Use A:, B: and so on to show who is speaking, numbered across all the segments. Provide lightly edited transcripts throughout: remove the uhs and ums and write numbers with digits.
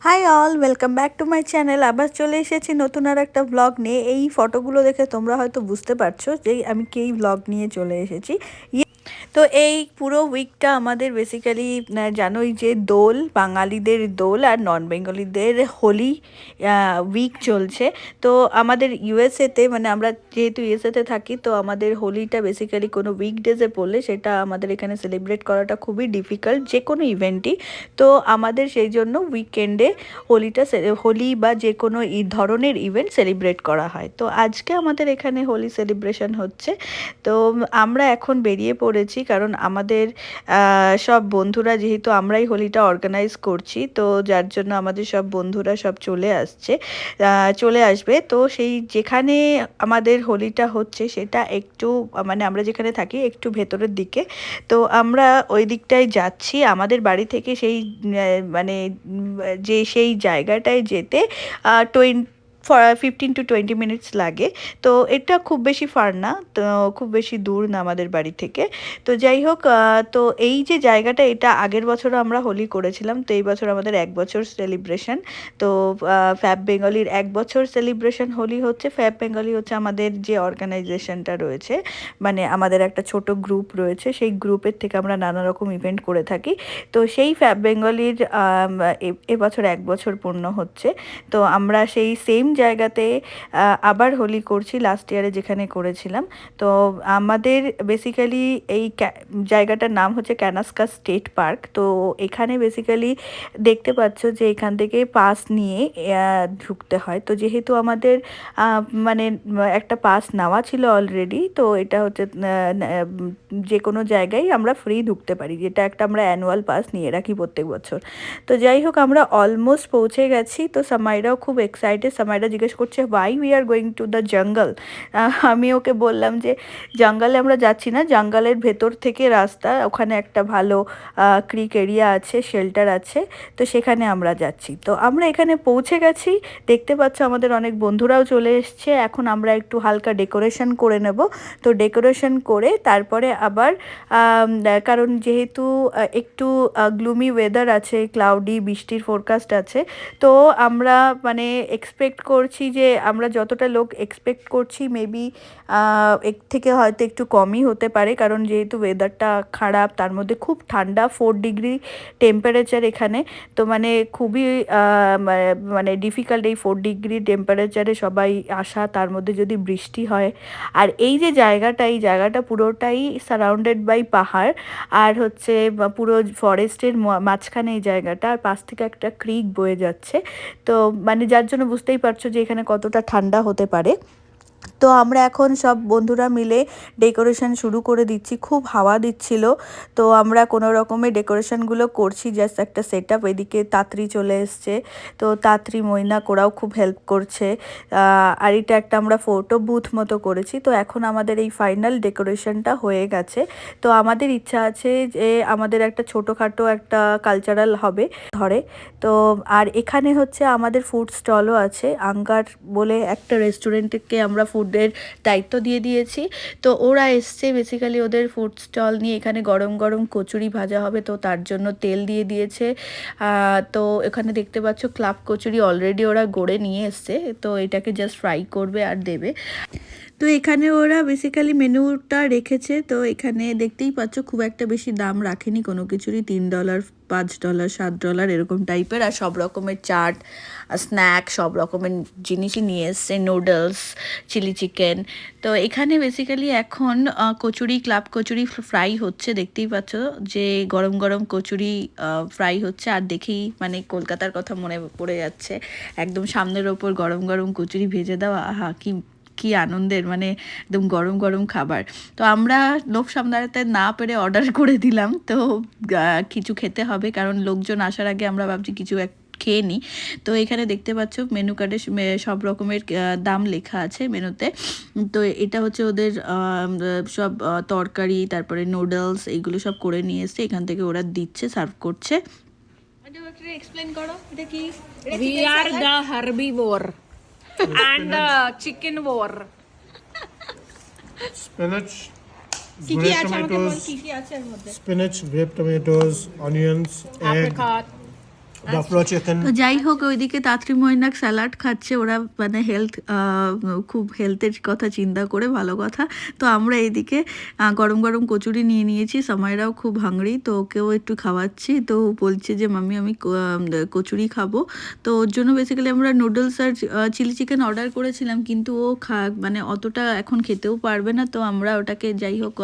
A: High all, welcome back to my channel. আবার চলে এসেছি নতুন আর একটা ব্লগ নিয়ে। এই ফটোগুলো দেখে তোমরা হয়তো বুঝতে পারছো যে আমি কি ব্লগ নিয়ে চলে এসেছি। তো এই পুরো উইকটা আমাদের বেসিক্যালি জানোই যে দোল, বাঙালিদের দোল আর নন বেঙ্গলিদের হোলি উইক চলছে। তো আমাদের ইউএসএতে, মানে আমরা যেহেতু ইউএসএতে থাকি, তো আমাদের হোলিটা বেসিক্যালি কোনো উইকডেজে পড়লে সেটা আমাদের এখানে সেলিব্রেট করাটা খুবই ডিফিকাল্ট, যে কোনো ইভেন্টই। তো আমাদের সেই জন্য উইকেন্ডে হোলি বা যে কোনো এই ধরনের ইভেন্ট সেলিব্রেট করা হয়। তো আজকে আমাদের এখানে হোলি সেলিব্রেশন হচ্ছে। তো আমরা এখন বেরিয়ে পড়েছি, কারণ আমাদের সব বন্ধুরা, যেহেতু আমরাই হোলিটা অর্গানাইজ করছি, তো যার জন্য আমাদের সব বন্ধুরা সব চলে আসবে। তো সেই যেখানে আমাদের হোলিটা হচ্ছে সেটা একটু, মানে আমরা যেখানে থাকি একটু ভেতরের দিকে। তো আমরা ওই দিকটায় যাচ্ছি। আমাদের বাড়ি থেকে মানে সেই জায়গাটায় যেতে 15 to 20 মিনিটস লাগে। তো এটা খুব বেশি ফার না, তো খুব বেশি দূর না আমাদের বাড়ি থেকে। তো যাই হোক, তো এই যে জায়গাটা, এটা আগের বছরও আমরা হোলি করেছিলাম। তো এই বছর আমাদের 1 বছর সেলিব্রেশন। তো ফ্যাব বেঙ্গলির 1 বছর সেলিব্রেশন হোলি হচ্ছে। ফ্যাব বেঙ্গলি হচ্ছে আমাদের যে অর্গানাইজেশনটা রয়েছে, মানে আমাদের একটা ছোট গ্রুপ রয়েছে, সেই গ্রুপের থেকে আমরা নানা রকম ইভেন্ট করে থাকি। তো সেই ফ্যাব বেঙ্গলির এবছর 1 বছর পূর্ণ হচ্ছে। তো আমরা সেই সেম জায়গাতে আবার হোলি করছি, লাস্ট ইয়ারে যেখানে করেছিলাম। তো আমাদের বেসিক্যালি এই জায়গাটার নাম হচ্ছে ক্যানাস্কা স্টেট পার্ক। তো এখানে বেসিক্যালি দেখতে পাচ্ছ যে এখান থেকে পাস নিয়ে ঢুকতে হয়। তো যেহেতু আমাদের মানে একটা পাস নেওয়া ছিল অলরেডি, তো এটা হচ্ছে যে কোনো জায়গায় আমরা ফ্রি ঢুকতে পারি, যেটা একটা আমরা অ্যানুয়াল পাস নিয়ে রাখি প্রত্যেক বছর। তো যাই হোক, আমরা অলমোস্ট পৌঁছে গেছি। তো সামাইরাও খুব এক্সাইটেড। সামাইরা জিজ্ঞেস করছে why we are going to the jungle. আমি ওকে বললাম যে জঙ্গলে আমরা যাচ্ছি না, জঙ্গলের ভেতর থেকে রাস্তা, ওখানে একটা ভালো ক্রিক এরিয়া আছে, শেল্টার আছে, তো সেখানে আমরা যাচ্ছি। তো আমরা এখানে পৌঁছে গেছি। দেখতে পাচ্ছ আমাদের অনেক বন্ধুরাও চলে এসছে। এখন আমরা একটু হালকা ডেকোরেশন করে নেব। তো ডেকোরেশন করে তারপরে আবার কারণ যেহেতু একটু গ্লুমি ওয়েদার আছে, ক্লাউডি বৃষ্টির ফোরকাস্ট আছে, তো আমরা মানে এক্সপেক্ট করছি যে আমরা যতটা লোক এক্সপেক্ট করছি মেবি এর থেকে হয়তো একটু কমই হতে পারে, কারণ যেহেতু ওয়েদারটা খারাপ, তার মধ্যে খুব ঠান্ডা, 4 ডিগ্রি টেম্পারেচার এখানে। তো মানে খুবই মানে ডিফিকাল্ট এই 4 ডিগ্রি টেম্পারেচারে সবাই আসা, তার মধ্যে যদি বৃষ্টি হয়। আর এই যে জায়গাটা, এই জায়গাটা পুরোটাই সারাউন্ডেড বাই পাহাড়, আর হচ্ছে পুরো ফরেস্টের মাঝখানে এই জায়গাটা, আর পাশ থেকে একটা ক্রিক বয়ে যাচ্ছে। তো মানে যার জন্য বুঝতেই পারছো যে এখানে কতটা ঠান্ডা হতে পারে। তো আমরা এখন সব বন্ধুরা মিলে ডেকোরেশন শুরু করে দিচ্ছি। খুব হাওয়া দিচ্ছিল, তো আমরা কোনো রকমের ডেকোরেশনগুলো করছি, জাস্ট একটা সেট আপ। এদিকে তাঁতরি চলে এসছে, তো তাঁতরি মৈনা ওরাও খুব হেল্প করছে। আর এটা একটা আমরা ফটো বুথ মতো করেছি। তো এখন আমাদের এই ফাইনাল ডেকোরেশনটা হয়ে গেছে। তো আমাদের ইচ্ছা আছে যে আমাদের একটা ছোটোখাটো একটা কালচারাল হবে ধরে। তো আর এখানে হচ্ছে আমাদের ফুড স্টলও আছে। আঙ্গার বলে একটা রেস্টুরেন্টকে আমরা ফুডের দায়িত্ব দিয়ে দিয়েছি। তো ওরা এসছে বেসিক্যালি ওদের ফুড স্টল নিয়ে। এখানে গরম গরম কচুরি ভাজা হবে, তো তার জন্য তেল দিয়ে দিয়েছে। তো এখানে দেখতে পাচ্ছ ক্লাব কচুরি অলরেডি ওরা গড়ে নিয়ে এসছে, তো এটাকে জাস্ট ফ্রাই করবে আর দেবে। তো এখানে ওরা বেসিক্যালি মেনুটা রেখেছে। তো এখানে দেখতেই পাচ্ছ খুব একটা বেশি দাম রাখেনি কোনো কিছুরই, $3, $5, $7 এরকম টাইপের। আর সব রকমের চাট, স্ন্যাক, সব রকমের জিনিসই নিয়ে এসছে, নুডলস, চিলি চিকেন। তো এখানে বেসিক্যালি এখন কচুরি, ক্লাব কচুরি ফ্রাই হচ্ছে। দেখতেই পাচ্ছ যে গরম গরম কচুরি ফ্রাই হচ্ছে। আর দেখেই মানে কলকাতার কথা মনে পড়ে যাচ্ছে, একদম সামনের ওপর গরম গরম কচুরি ভেজে দেওয়া, আহা কি আনন্দের, মানে একদম গরম গরম খাবার। তো আমরা লোভ সামলাতে না পেরে অর্ডার করে দিলাম। তো কিছু খেতে হবে, কারণ লোকজন আসার আগে আমরা ভাবছি কিছু খেয়ে নিই। তো এখানে দেখতে পাচ্ছ মেনু কার্ডে সব রকমের দাম লেখা আছে মেনুতে। তো এটা হচ্ছে ওদের সব তরকারি, তারপরে নুডলস, এইগুলো সব করে নিয়ে এসছে। এখান থেকে ওরা দিচ্ছে, সার্ভ করছে। এক্সপ্লেন করো এটা কি।
B: We are the herbivore and chicken war.
C: Spinach, grape tomatoes, spinach, grape tomatoes, onions, egg,
B: Apricot.
C: buffalo chicken.
A: তো যাই হোক ওইদিকে তাঁতরি মৈনাক স্যালাড খাচ্ছে, ওরা মানে খুব হেলথের কথা চিন্তা করে, ভালো কথা। তো আমরা এইদিকে গরম গরম কচুরি নিয়ে নিয়েছি, সময়রাও খুব হাংরি, তো ওকেও একটু খাওয়াচ্ছি। তো বলছে যে মাম্মি আমি কচুরি খাবো। তো ওর জন্য বেসিক্যালি আমরা নুডলস আর চিলি চিকেন অর্ডার করেছিলাম, কিন্তু ও মানে অতটা এখন খেতেও পারবে না। তো আমরা ওটাকে যাই হোক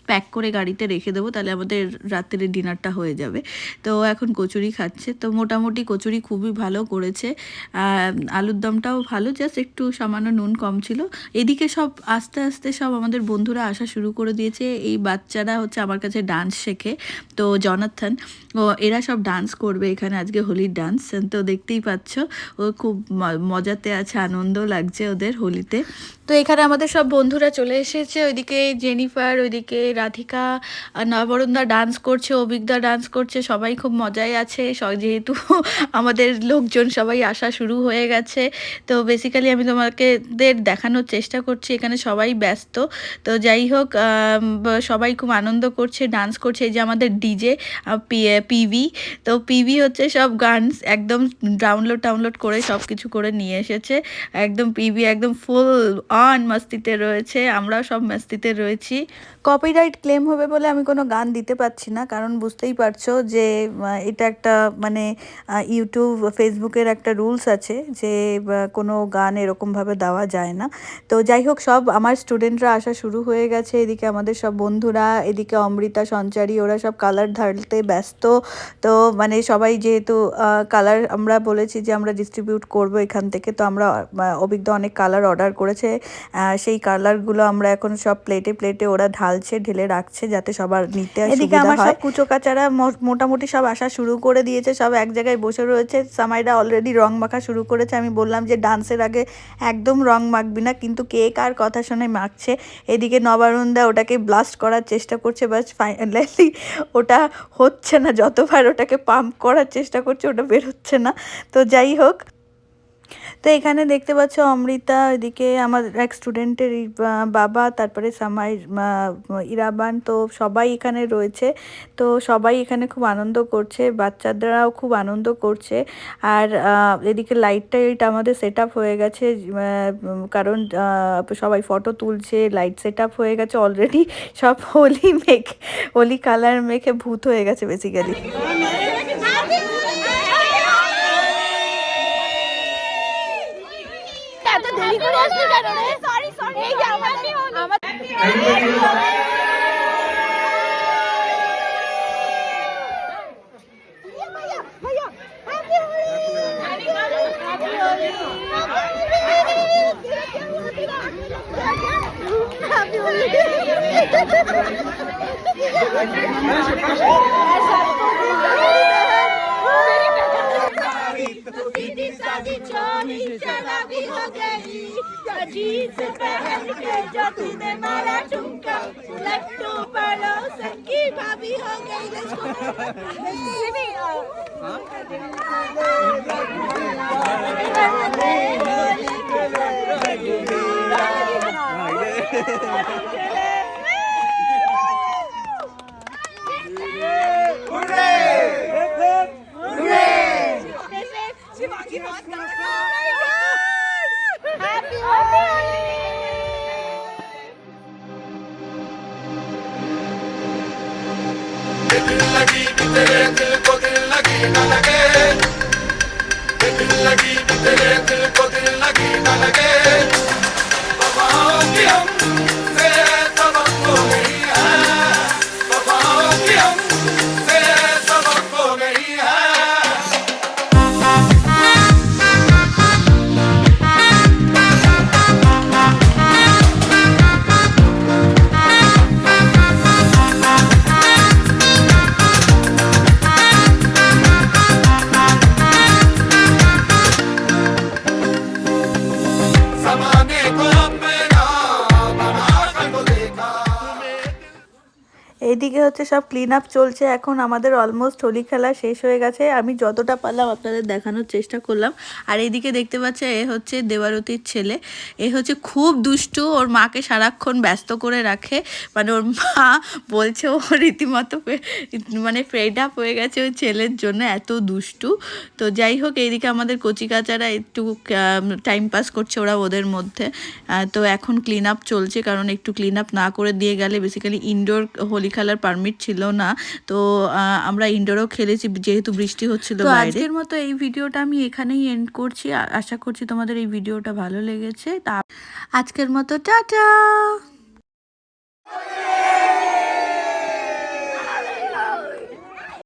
A: প্যাক করে গাড়িতে রেখে দেবো, তাহলে আমাদের রাত্রের ডিনারটা হয়ে যাবে। তো এখন কচুরি খাচ্ছে। তো মোটামুটি কচুরি খুবই ভালো করেছে, আলুর দমটাও ভালো, জাস্ট একটু সামান্য নুন কম ছিল। এদিকে সব আস্তে আস্তে সব আমাদের বন্ধুরা আসা শুরু করে দিয়েছে। এই বাচ্চারা হচ্ছে আমার কাছে ডান্স শেখে, তো জনাথন ও এরা সব ডান্স করবে এখানে আজকে হোলির ডান্স। তো দেখতেই পাচ্ছ ও খুব মজাতে আছে, আনন্দ লাগছে ওদের হোলিতে। তো এখানে আমাদের সব বন্ধুরা চলে এসেছে, ওইদিকে জেনিফার, ওইদিকে রাধিকা, নবরুণদা ডান্স করছে, অভিজ্ঞতা ডান্স করছে, সবাই খুব মজায় আছে। যেহেতু আমাদের লোকজন সবাই আসা শুরু হয়ে গেছে, তো বেসিক্যালি আমি তোমাকে দেখানোর চেষ্টা করছি, এখানে সবাই ব্যস্ত। তো যাই হোক সবাই খুব আনন্দ করছে, ডান্স করছে। এই যে আমাদের ডিজে পিভি, তো পিভি হচ্ছে সব গান একদম ডাউনলোড করে সব কিছু করে নিয়ে এসেছে। একদম পিভি একদম ফুল অন মাস্তিতে রয়েছে, আমরাও সব মাস্তিতে রয়েছি। কপিরাইট ক্লেম হবে বলে আমি কোনো গান দিতে পারছি না, কারণ বুঝতেই পারছো যে এটা একটা মানে ইউটিউব ফেসবুকের একটা রুলস আছে যে কোনো গান এরকমভাবে দেওয়া যায় না। তো যাই হোক সব আমার স্টুডেন্টরা আসা শুরু হয়ে গেছে, এদিকে আমাদের সব বন্ধুরা, এদিকে অমৃতা, সঞ্চারী, ওরা সব কালার ঢালতে ব্যস্ত। তো মানে সবাই যেহেতু কালার আমরা বলেছি যে আমরা ডিস্ট্রিবিউট করব এখান থেকে, তো আমরা অভিজ্ঞ অনেক কালার অর্ডার করেছে, সেই কালারগুলো আমরা এখন সব প্লেটে ওরা ঢেলে রাখছে যাতে সবার নিতে এদিকে আমার সব কুচো কাচারা মোটামুটি সব আসা শুরু করে দিয়েছে, সব এক জায়গায় বসে রয়েছে। সামাইরা অলরেডি রং মাখা শুরু করেছে। আমি বললাম যে ডান্সের আগে একদম রং মাখবি না, কিন্তু কে কার কথা শুনে মাখছে। এদিকে নবারুণদা ওটাকে ব্লাস্ট করার চেষ্টা করছে, বাস ফাইনালি ওটা হচ্ছে না, যতবার ওটাকে পাম্প করার চেষ্টা করছে ওটা বেরোচ্ছে না। তো যাই হোক, তো এখানে দেখতে পাচ্ছ অমৃতা, এদিকে আমার এক স্টুডেন্টের বাবা, তারপরে সামাইর ইরাবান, তো সবাই এখানে রয়েছে। তো সবাই এখানে খুব আনন্দ করছে, বাচ্চাদেরাও খুব আনন্দ করছে। আর এদিকে লাইটটা আমাদের সেট আপ হয়ে গেছে, কারণ সবাই ফটো তুলছে, লাইট সেট আপ হয়ে গেছে অলরেডি, সব হোলি কালার মেখে ভূত হয়ে গেছে বেসিক্যালি। जीन्स पहन के जो तूने मारा ठुमका, लट्टू पड़ोसन की भाभी हो गई। এদিকে হচ্ছে সব ক্লিন আপ চলছে এখন। আমাদের অলমোস্ট হোলি খেলা শেষ হয়ে গেছে, আমি যতটা পারলাম আপনাদের দেখানোর চেষ্টা করলাম। আর এইদিকে দেখতে পাচ্ছে এ হচ্ছে দেবারতীর ছেলে, এ হচ্ছে খুব দুষ্টু, ওর মাকে সারাক্ষণ ব্যস্ত করে রাখে, মানে ওর মা বলছে ও রীতিমতো মানে ফেড আপ হয়ে গেছে ওই ছেলের জন্য, এত দুষ্টু। তো যাই হোক, এইদিকে আমাদের কচিকাচারা একটু টাইম পাস করছে ওরা ওদের মধ্যে। তো এখন ক্লিন আপ চলছে, কারণ একটু ক্লিন আপ না করে দিয়ে গেলে, বেসিক্যালি ইনডোর হোলি খেলার পারমিট ছিল না, তো আমরা ইনডোরও খেলেছি যেহেতু বৃষ্টি হচ্ছিল বাইরে। আজকের মতো এই ভিডিওটা আমি এখানেই এন্ড করছি, আশা করছি তোমাদের এই ভিডিওটা ভালো লেগেছে। তা আজকের মতো টাটা।